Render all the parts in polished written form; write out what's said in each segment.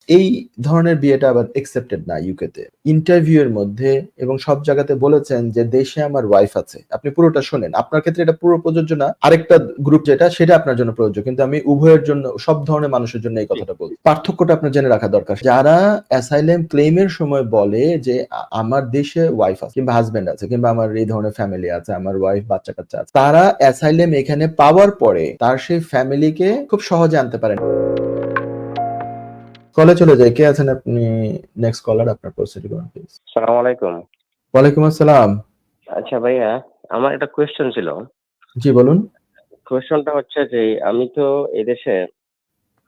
এই ধরনের বিয়েটা আবার অ্যাকসেপ্টেড না ইউকেতে। ইন্টারভিউ এর মধ্যে এবং সব জায়গাতে বলেছেন যে দেশে আমার ওয়াইফ আছে। আপনি পুরোটা শোনেন। আপনার ক্ষেত্রে এটা পুরো প্রযোজ্য না। আরেকটা গ্রুপ যেটা সেটা আপনার জন্য প্রযোজ্য। কিন্তু আমি উভয়ের জন্য সব ধরনের মানুষের জন্য এই জি। কথাটা বলছি। পার্থক্যটা আপনার জেনে রাখা দরকার। যারা অ্যাসাইলাম ক্লেম এর সময় বলে যে আমার দেশে ওয়াইফ আছে কিংবা হাসব্যান্ড আছে কিংবা আমার এই ধরনের ফ্যামিলি আছে, আমার ওয়াইফ বাচ্চা-কাচ্চা আছে। তারা অ্যাসাইলাম এখানে পাওয়ার পরে তার সেই ফ্যামিলিকে খুব সহজে আনতে পারেন। কলে চলে যাই। কে আছেন আপনি? নেক্সট কলার আপনার প্রসিড করুন প্লিজ। সালাম আলাইকুম। ওয়ালাইকুম আসসালাম। আচ্ছা ভাইয়া, আমার একটা কোয়েশ্চেন ছিল। জি বলুন। কোয়েশ্চেনটা হচ্ছে যে আমি তো এদেশে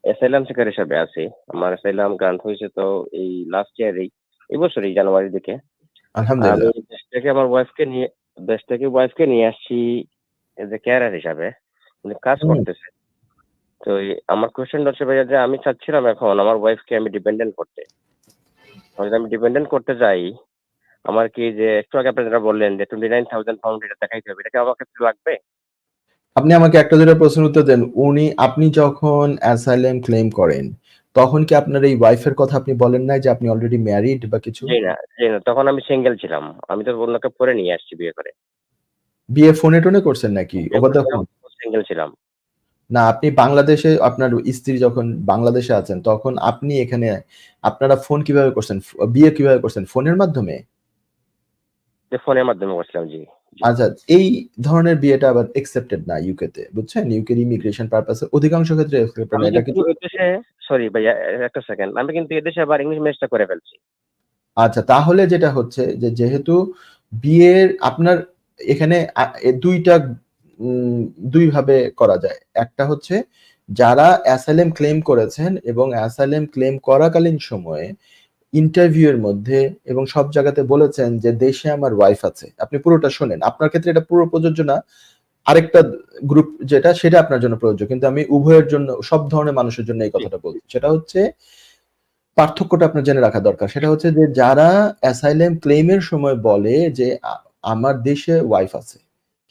অ্যাসাইলাম সিকার হিসাবে আছি। আমার অ্যাসাইলাম গ্রান্ট হয়েছে তো এই লাস্ট ইয়ারেই, এই বছরই জানুয়ারির দিকে। আমি আলহামদুলিল্লাহ। দেশ থেকে ওয়াইফকে নিয়ে আসছি এজ এ কেয়ারার হিসাবে। উনি কাজ হুম। করতেছে। তো আমার কোয়েশ্চেনটা হচ্ছে ভাইয়া যে আমি চাচ্ছিলাম এখন আমার ওয়াইফকে আমি ডিপেন্ডেন্ট করতে। যদি আমি ডিপেন্ডেন্ট করতে যাই, আমার কি যে একটু আগে আপনি যেটা বললেন যে 29,000 পাউন্ড এটা দেখাইতে হবে। এটা কি আমার ক্ষেত্রে লাগবে? আপনি আমাকে একটা দুটো প্রশ্নের উত্তর দেন। আপনি যখন অ্যাসাইলাম ক্লেম করেন, তখন কি আপনার এই ওয়াইফের কথা আপনি বলেন নাই যে আপনি অলরেডি ম্যারিড বা কিছু? জি না। তখন আমি সিঙ্গেল ছিলাম। আমি তো অন্যকে পরে নিয়ে আসছি বিয়ে করে। বিয়ে ফোনে-টোনে করছেন নাকি? বিয়ে ওভার দ্যা করেছিলাম, ফোন? সিঙ্গেল ছিলাম। না আপনি বাংলাদেশে আপনার স্ত্রী যখন বাংলাদেশে আছেন, তখন আপনি এখানে আপনারা ফোন কিভাবে করছেন? বিয়ে কিভাবে করছেন? ফোনের মাধ্যমে? যে ফোনের মাধ্যমে করছিলাম। জি, জি। আচ্ছা, এই ধরনের বিয়েটা আবার অ্যাকসেপ্টেড না ইউকেতে। বুঝছেন? ইউকের ইমিগ্রেশন পারপাস এ অধিকাংশ ক্ষেত্রে অ্যাকসেপ্টেড না। আমি এটা কিন্তু কিছু এদেশে সরি ভাইয়া একটা সেকেন্ড। আমি কিন্তু এদেশে আবার ইংলিশ ম্যারেজটা করে ফেলছি। আচ্ছা, তাহলে যেটা হচ্ছে যে যেহেতু বিয়ের আপনার এখানে ২ টা ২ ভাবে করা যায়। একটা হচ্ছে যারা অ্যাসাইলাম ক্লেম করেছেন এবং অ্যাসাইলাম ক্লেম করাকালীন সময়ে ইন্টারভিউ এর মধ্যে এবং সব জায়গাতে বলেছেন যে দেশে আমার ওয়াইফ আছে। আপনি পুরোটা শোনেন। আপনার ক্ষেত্রে এটা পুরো প্রযোজ্য না। আরেকটা গ্রুপ যেটা সেটা আপনার জন্য প্রযোজ্য। কিন্তু আমি উভয়ের জন্য সব ধরনের মানুষের জন্য এই জি। কথাটা বলছি। সেটা হচ্ছে পার্থক্যটা আপনার জেনে রাখা দরকার। সেটা হচ্ছে যে যারা অ্যাসাইলাম ক্লেম এর সময় বলে যে আমার দেশে ওয়াইফ আছে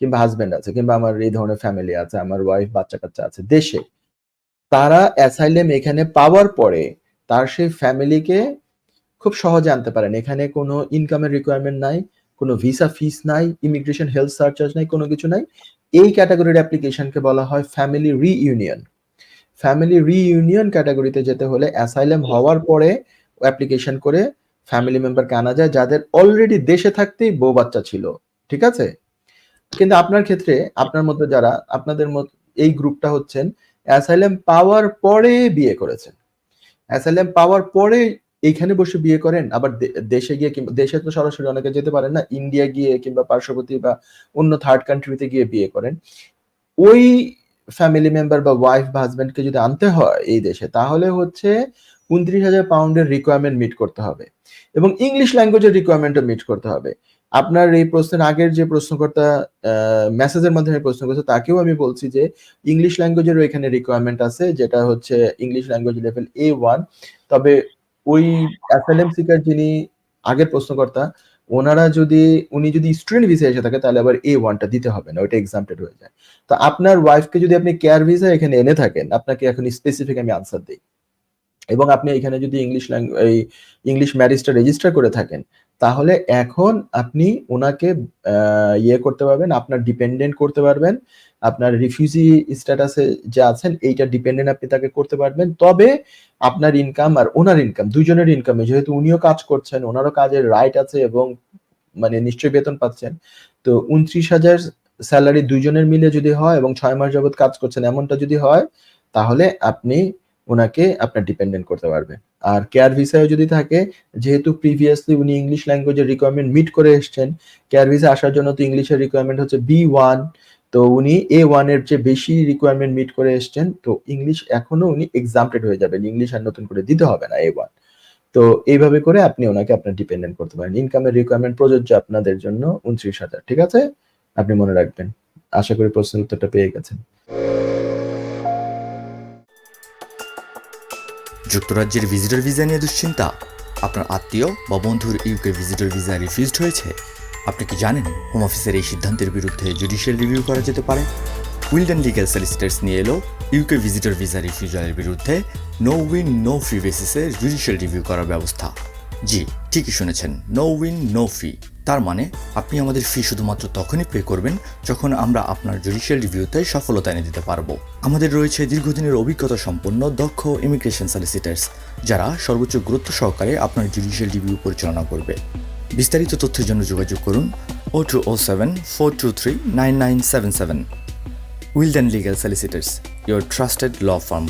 কিংবা হাসব্যান্ড আছে কিংবা আমার এই ধরনের ফ্যামিলি আছে, আমার ওয়াইফ বাচ্চা-কাচ্চা আছে দেশে। তারা অ্যাসাইলাম এখানে পাওয়ার পরে তার সেই ফ্যামিলিকে খুব সহজে আনতে পারেন। এখানে কোনো ইনকামের রিকোয়ারমেন্ট নাই, কোনো ভিসা ফিস নাই, ইমিগ্রেশন হেলথ সার্চার্জ নাই, কোনো কিছু নাই। এই ক্যাটেগরির অ্যাপ্লিকেশনকে বলা হয় ফ্যামিলি রিইউনিয়ন। ফ্যামিলি রিইউনিয়ন ক্যাটেগরিতে যেতে হলে অ্যাসাইলাম জি। হওয়ার পরে অ্যাপ্লিকেশন করে ফ্যামিলি মেম্বারকে আনা যায় যাদের অলরেডি দেশে থাকতেই বউ বাচ্চা ছিল। ঠিক আছে? কিন্তু আপনার ক্ষেত্রে আপনার মতো যারা আপনাদের এই গ্রুপটা হচ্ছেন অ্যাসাইলাম পাওয়ার পরে বিয়ে করেছেন। অ্যাসাইলাম পাওয়ার পরে এইখানে বসে বিয়ে করেন, আবার দেশে গিয়ে কিংবা দেশে তো সরাসরি অনেকে যেতে পারেন না। ইন্ডিয়া গিয়ে কিংবা পার্শ্ববর্তী বা অন্য থার্ড কান্ট্রিতে গিয়ে বিয়ে করেন। ওই ফ্যামিলি মেম্বার বা ওয়াইফ বা হাসব্যান্ডকে যদি আনতে হয় এই দেশে, তাহলে হচ্ছে ২৯,০০০ পাউন্ডের রিকোয়ারমেন্ট মিট করতে হবে। এবং ইংলিশ ল্যাঙ্গুয়েজের রিকোয়ারমেন্টও মিট করতে হবে। আপনার এই প্রশ্নের আগের যে প্রশ্নকর্তা আ মেসেজের মাধ্যমে প্রশ্ন করেছে তাকেও আমি বলছি যে ইংলিশ ল্যাঙ্গুয়েজেরও এখানে রিকোয়ারমেন্ট আছে যেটা হচ্ছে ইংলিশ ল্যাঙ্গুয়েজ লেভেল A1 তবে ওই অ্যাসাইলাম সিকার যিনি আগের প্রশ্নকর্তা উনি যদি স্টুডেন্ট ভিসায় এসে থাকে তাহলে আবার A1 টা দিতে হবে না। ওইটা এক্সাম্পটেড হয়ে যায়। তো আপনার ওয়াইফকে যদি আপনি কেয়ার ভিসা এখানে এনে থাকেন, আপনাকে এখন স্পেসিফিক আমি আনসার দেই। এবং আপনি এখানে যদি ইংলিশ ম্যারেজটা রেজিস্টার করে থাকেন, তাহলে এখন আপনি উনাকে করতে পারবেন, আপনার ডিপেন্ডেন্ট করতে পারবেন। আপনার রিফিউজি স্ট্যাটাসে যে আছেন এইটা ডিপেন্ডেন্ট আপনি তাকে করতে পারবেন। তবে আপনার ইনকাম আর উনার ইনকাম ২ জনের ইনকামে যেহেতু উনিও কাজ করছেন, উনারও কাজের রাইট আছে এবং মানে নিশ্চয়ই বেতন পাচ্ছেন। তো ২৯,০০০ সেলারি ২ জনের মিলে যদি হয় এবং ৬ মাস যাবত কাজ করছেন এমনটা যদি হয়, তাহলে আপনি উনাকে আপনার ডিপেন্ডেন্ট করতে পারবেন। আর কেয়ার ভিসায় যদি থাকে, যেহেতু প্রিভিয়াসলি উনি ইংলিশ ল্যাঙ্গুয়েজের রিকোয়ারমেন্ট মিট করে এসছেন, কেয়ার ভিসা আসার জন্য তো ইংলিশের রিকোয়ারমেন্ট হচ্ছে B1 তো উনি A1 এর চেয়ে বেশি রিকোয়ারমেন্ট মিট করে এসছেন। তো ইংলিশ এখনো উনি এক্সাম্পটেড হয়ে যাবেন। ইংলিশ আর নতুন করে দিতে হবে না A1 তো এইভাবে করে আপনি ওনাকে আপনার ডিপেন্ডেন্ট করতে পারেন। ইনকামের রিকোয়ারমেন্ট প্রযোজ্য আপনাদের জন্য ২৯,০০০ ঠিক আছে? আপনি মনে রাখবেন। আশা করি প্রশ্নের উত্তরটা পেয়ে গেছেন। যুক্তরাজ্যের ভিজিটর ভিসা নিয়ে দুশ্চিন্তা? আপনার আত্মীয় বা বন্ধুর ইউকে ভিজিটর ভিসা রিফিউজড হয়েছে? আপনি কি জানেন হোম অফিসের এই সিদ্ধান্তের বিরুদ্ধে জুডিশিয়াল রিভিউ করা যেতে পারে? উইলডেন লিগ্যাল সলিসিটার্স নিয়ে এলো ইউকে ভিজিটর ভিসা রিফিউজালের বিরুদ্ধে নো উইন নো ফি বেসিসে জুডিশিয়াল রিভিউ করার ব্যবস্থা। জি, ঠিকই শুনেছেন, নো উইন নো ফি। তার মানে আপনি আমাদের ফি শুধুমাত্র তখনই পে করবেন যখন আমরা আপনার জুডিশিয়াল রিভিউতে সফলতা এনে দিতে পারবো। আমাদের রয়েছে দীর্ঘদিনের অভিজ্ঞতা সম্পন্ন দক্ষ ইমিগ্রেশন সলিসিটার্স, যারা সর্বোচ্চ গুরুত্ব সহকারে আপনার জুডিশিয়াল রিভিউ পরিচালনা করবে। বিস্তারিত তথ্যের জন্য যোগাযোগ করুন 0207-423-9977। Wilden legal solicitors, your trusted law firm.